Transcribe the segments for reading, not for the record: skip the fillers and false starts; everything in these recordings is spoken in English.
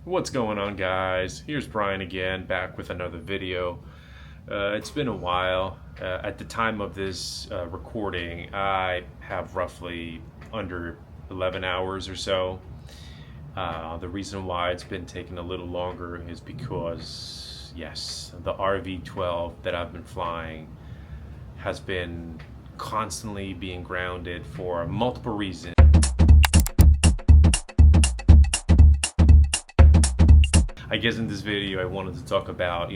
What's going on, guys? Here's Brian again, back with another video. It's been a while. At the time of this recording, I have roughly under 11 hours or so. The reason why it's been taking a little longer is because, yes, the RV12 that I've been flying has been constantly being grounded for multiple reasons. I guess in this video I wanted to talk about,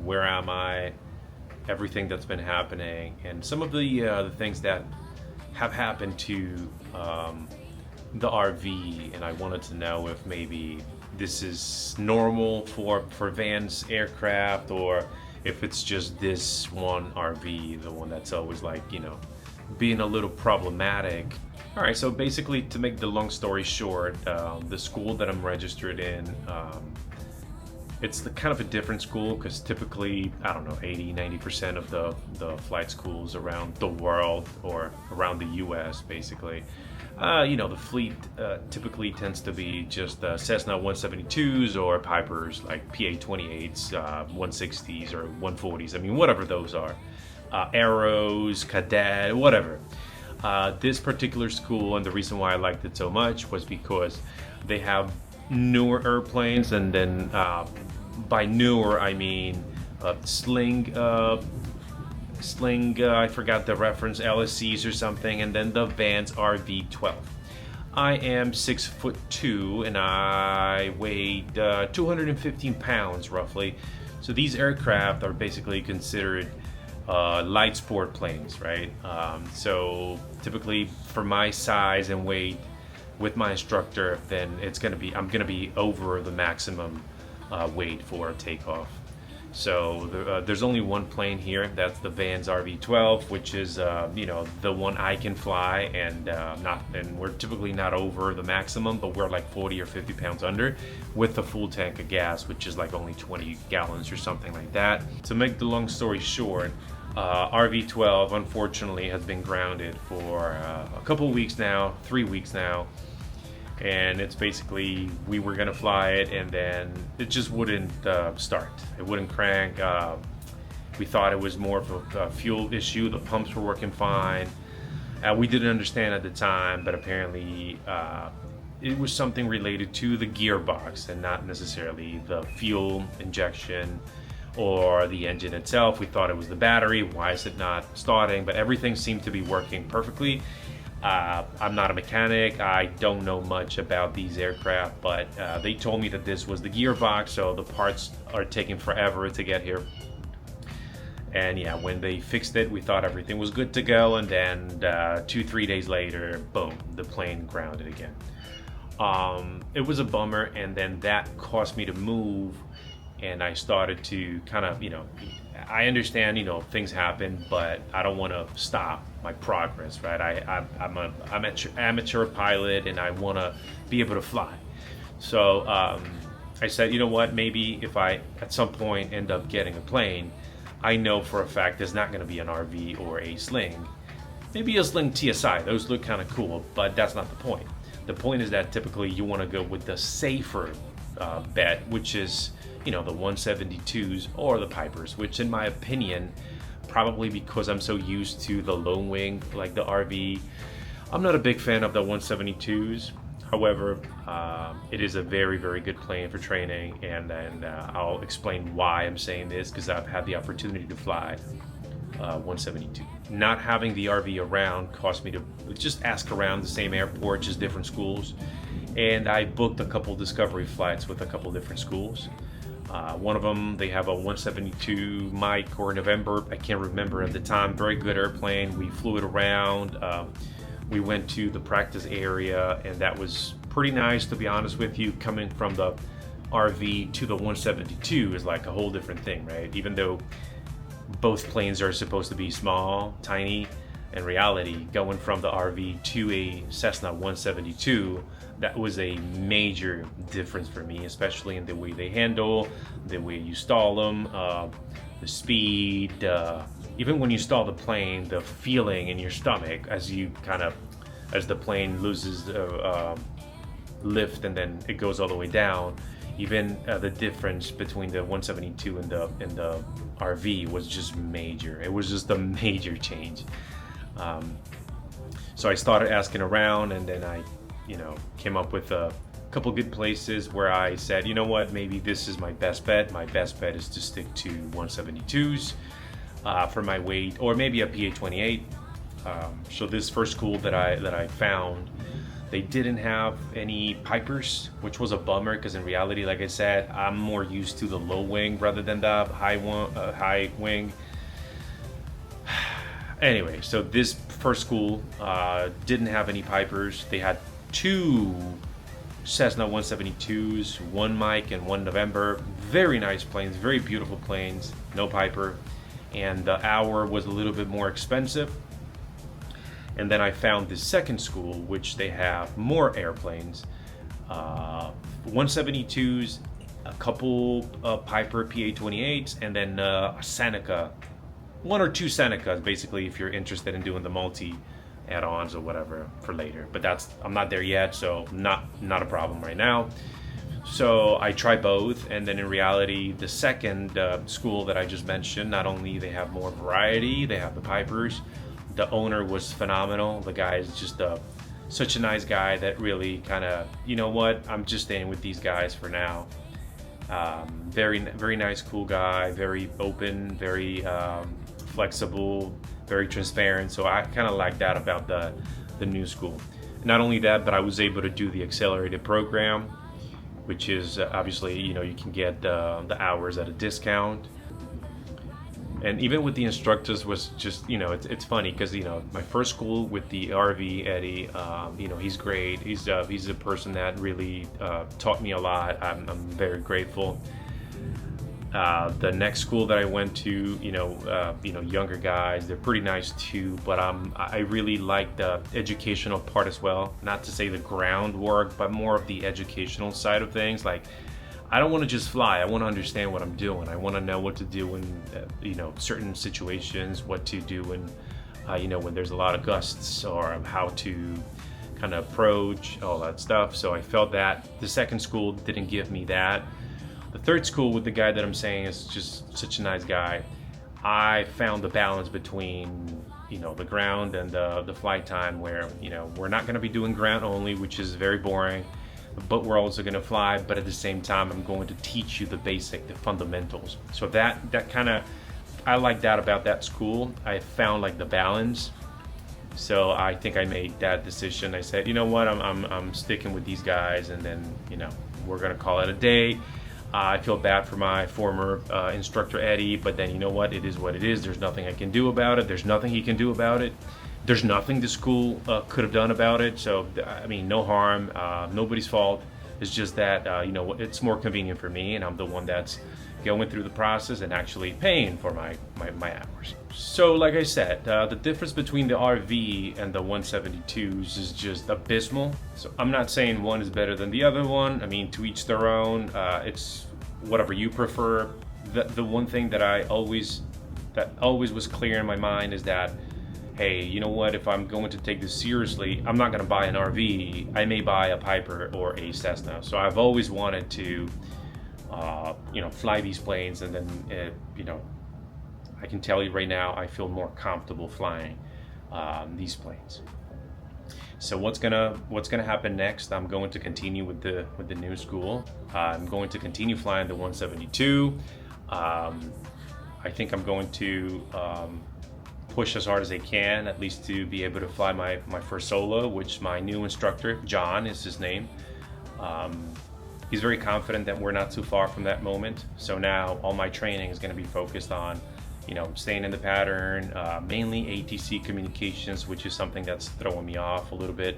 where am I, everything that's been happening, and some of the things that have happened to the RV, and I wanted to know if maybe this is normal for Van's aircraft, or if it's just this one RV, the one that's always being a little problematic. All right, so basically, to make the long story short, the school that I'm registered in, it's kind of a different school because typically, I don't know, 80-90% of the flight schools around the world or around the US basically, the fleet typically tends to be just Cessna 172s or Pipers like PA-28s, 160s or 140s, I mean, whatever those are, Arrows, Cadet, whatever. This particular school, and the reason why I liked it so much was because they have newer airplanes, and then by newer I mean sling, I forgot the reference, LSCs or something, and then the Van's RV12. I am 6'2" and I weighed 215 pounds roughly, so these aircraft are basically considered light sport planes, right? So typically for my size and weight, with my instructor, then I'm gonna be over the maximum weight for takeoff. So there's only one plane here. That's the Van's RV12, which is the one I can fly, and we're typically not over the maximum, but we're like 40 or 50 pounds under, with a full tank of gas, which is like only 20 gallons or something like that. To make the long story short, RV12 unfortunately has been grounded for a couple weeks now, 3 weeks now. And it's basically, we were gonna fly it, and then it just wouldn't start. It wouldn't crank. We thought it was more of a fuel issue. The pumps were working fine. We didn't understand at the time, but apparently it was something related to the gearbox and not necessarily the fuel injection or the engine itself. We thought it was the battery. Why is it not starting? But everything seemed to be working perfectly. I'm not a mechanic, I don't know much about these aircraft, but they told me that this was the gearbox, so the parts are taking forever to get here. And yeah, when they fixed it, we thought everything was good to go, and then 2-3 days later, boom, the plane grounded again. It was a bummer, and then that caused me to move, and I started to kind of, I understand, things happen, but I don't want to stop my progress, right? I'm an amateur pilot, and I want to be able to fly. So I said, you know what, maybe if I at some point end up getting a plane, I know for a fact there's not going to be an RV or a sling. Maybe a sling TSI, those look kind of cool, but that's not the point. The point is that typically you want to go with the safer bet, which is the 172s or the Pipers, which in my opinion, probably because I'm so used to the lone wing like the RV, I'm not a big fan of the 172s. However, it is a very, very good plane for training, and I'll explain why I'm saying this, because I've had the opportunity to fly 172. Not having the RV around caused me to just ask around the same airport, just different schools, and I booked a couple discovery flights with a couple different schools. One of them, they have a 172 Mike or November, I can't remember at the time. Very good airplane. We flew it around. We went to the practice area, and that was pretty nice, to be honest with you. Coming from the RV to the 172 is like a whole different thing, right? Even though both planes are supposed to be small, tiny, in reality, going from the RV to a Cessna 172, that was a major difference for me, especially in the way they handle, the way you stall them, the speed, even when you stall the plane, the feeling in your stomach as the plane loses lift and then it goes all the way down. Even the difference between the 172 and the RV was just major. It was just a major change. So I started asking around, and then I, came up with a couple good places where I said, you know what, maybe this is my best bet. My best bet is to stick to 172s for my weight, or maybe a PA28. So this first school that I found, they didn't have any pipers, which was a bummer, because in reality, like I said, I'm more used to the low wing rather than the high wing. Anyway, so this first school didn't have any pipers. They had 2 Cessna 172s, 1 Mike and 1 November. Very nice planes, very beautiful planes, no piper. And the hour was a little bit more expensive. And then I found this second school, which they have more airplanes, 172s, a couple Piper PA-28s, and then a Seneca, 1 or 2 Senecas, basically, if you're interested in doing the multi add-ons or whatever for later. But I'm not there yet, so not a problem right now. So I tried both, and then in reality, the second school that I just mentioned, not only they have more variety, they have the Pipers. The owner was phenomenal. The guy is just such a nice guy that really kind of, you know what, I'm just staying with these guys for now. Very nice, cool guy, very open, very flexible, very transparent. So I kind of like that about the new school. Not only that, but I was able to do the accelerated program, which is obviously, you can get the hours at a discount. And even with the instructors was just, it's funny because, my first school with the RV, Eddie, he's great. He's a person that really taught me a lot. I'm very grateful. The next school that I went to, younger guys, they're pretty nice too, but I really like the educational part as well. Not to say the groundwork, but more of the educational side of things. Like, I don't want to just fly. I want to understand what I'm doing. I want to know what to do in, certain situations, what to do when, when there's a lot of gusts, or how to kind of approach, all that stuff. So I felt that the second school didn't give me that. The third school with the guy that I'm saying is just such a nice guy. I found the balance between, the ground and the flight time where, we're not going to be doing ground only, which is very boring. But we're also going to fly, but at the same time I'm going to teach you the fundamentals. So that kind of, I like that about that school. I found like the balance. So I think I made that decision. I said, you know what, I'm sticking with these guys, and then we're going to call it a day. I feel bad for my former instructor Eddie, but then you know what, it is what it is. There's nothing I can do about it. There's nothing he can do about it. There's nothing the school could have done about it. So, I mean, no harm, nobody's fault. It's just that, it's more convenient for me, and I'm the one that's going through the process and actually paying for my hours. So, like I said, the difference between the RV and the 172s is just abysmal. So I'm not saying one is better than the other one. I mean, to each their own. It's whatever you prefer. The one thing that always was clear in my mind is that, hey, you know what, if I'm going to take this seriously, I'm not going to buy an RV. I may buy a Piper or a Cessna. So I've always wanted to, fly these planes, and then, I can tell you right now, I feel more comfortable flying these planes. So what's gonna happen next? I'm going to continue with the new school. I'm going to continue flying the 172. I think I'm going to push as hard as I can, at least to be able to fly my first solo, which my new instructor, John is his name. He's very confident that we're not too far from that moment. So now all my training is going to be focused on, staying in the pattern, mainly ATC communications, which is something that's throwing me off a little bit.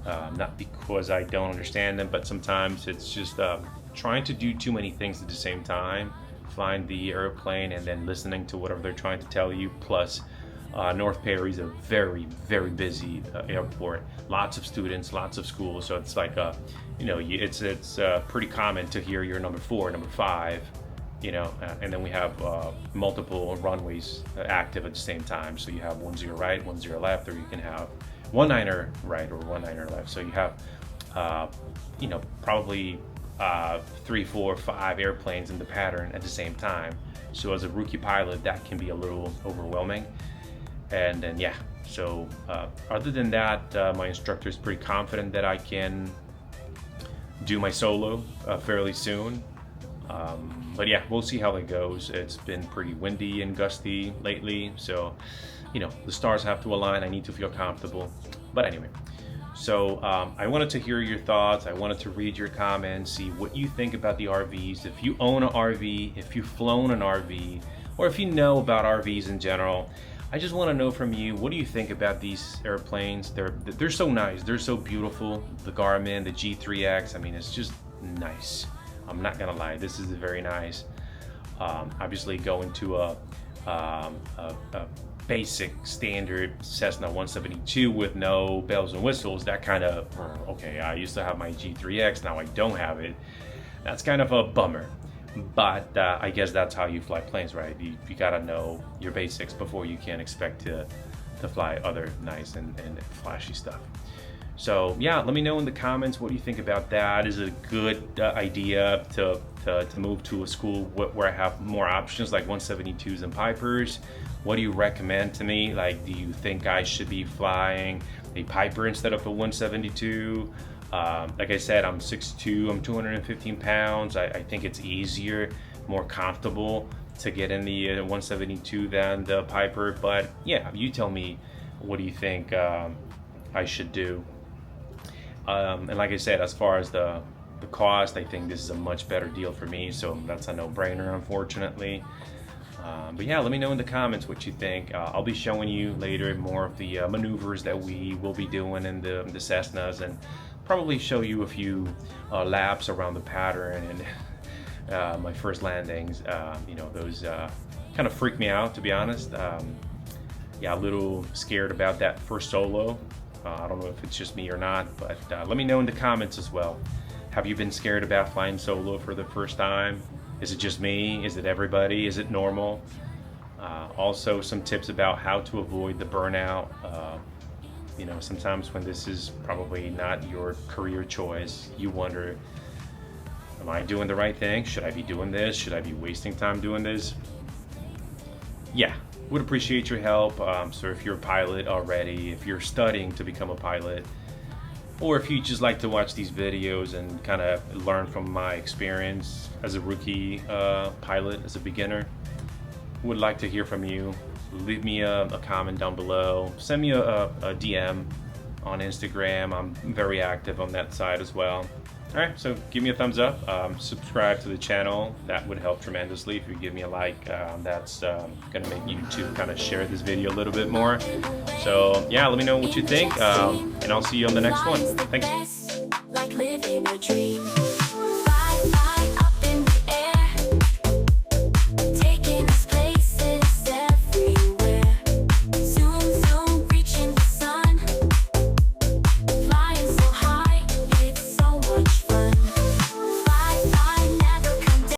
Not because I don't understand them, but sometimes it's just trying to do too many things at the same time. Flying the airplane and then listening to whatever they're trying to tell you. Plus, North Perry is a very, very busy airport. Lots of students, lots of schools. So it's like, it's pretty common to hear you're number 4, number 5, and then we have multiple runways active at the same time. So you have 10 right, 10 left, or you can have 19er right or 19er left. So you have, probably 3, 4, 5 airplanes in the pattern at the same time. So as a rookie pilot, that can be a little overwhelming. And then yeah, so other than that, my instructor is pretty confident that I can do my solo fairly soon. But yeah, we'll see how that goes. It's been pretty windy and gusty lately, so you know, the stars have to align. I need to feel comfortable. But anyway, so I wanted to hear your thoughts. I wanted to read your comments, see what you think about the RVs. If you own an RV, if you've flown an RV, or if you know about RVs in general, I just want to know from you, what do you think about these airplanes? They're so nice. They're so beautiful. The Garmin, the G3X, I mean, it's just nice. I'm not gonna lie, this is very nice. Obviously going to a basic standard Cessna 172 with no bells and whistles, that kind of, okay, I used to have my G3X, now I don't have it. That's kind of a bummer. But I guess that's how you fly planes, right? You gotta know your basics before you can expect to fly other nice and flashy stuff. So yeah, let me know in the comments what you think about that. Is it a good idea to move to a school where I have more options like 172s and Pipers? What do you recommend to me? Like, do you think I should be flying a Piper instead of a 172? Like I said, I'm 6'2", I'm 215 pounds. I think it's easier, more comfortable to get in the 172 than the Piper. But yeah, you tell me, what do you think I should do? And like I said, as far as the cost, I think this is a much better deal for me, so that's a no-brainer, unfortunately. But yeah, let me know in the comments what you think. I'll be showing you later more of the maneuvers that we will be doing in the Cessnas, and probably show you a few laps around the pattern and my first landings. You know, those kind of freak me out, to be honest. Yeah, a little scared about that first solo. I don't know if it's just me or not, but let me know in the comments as well. Have you been scared about flying solo for the first time? Is it just me? Is it everybody? Is it normal? Also, some tips about how to avoid the burnout. You know, sometimes when this is probably not your career choice, you wonder, am I doing the right thing? Should I be doing this? Should I be wasting time doing this? Yeah, would appreciate your help. So if you're a pilot already, if you're studying to become a pilot, or if you just like to watch these videos and kind of learn from my experience as a rookie pilot, as a beginner, would like to hear from you. Leave me a comment down below. Send me a DM on Instagram. I'm very active on that side as well. All right, so give me a thumbs up. Subscribe to the channel. That would help tremendously. If you give me a like, that's gonna make YouTube kind of share this video a little bit more. So yeah, let me know what you think, and I'll see you on the next one. Thanks.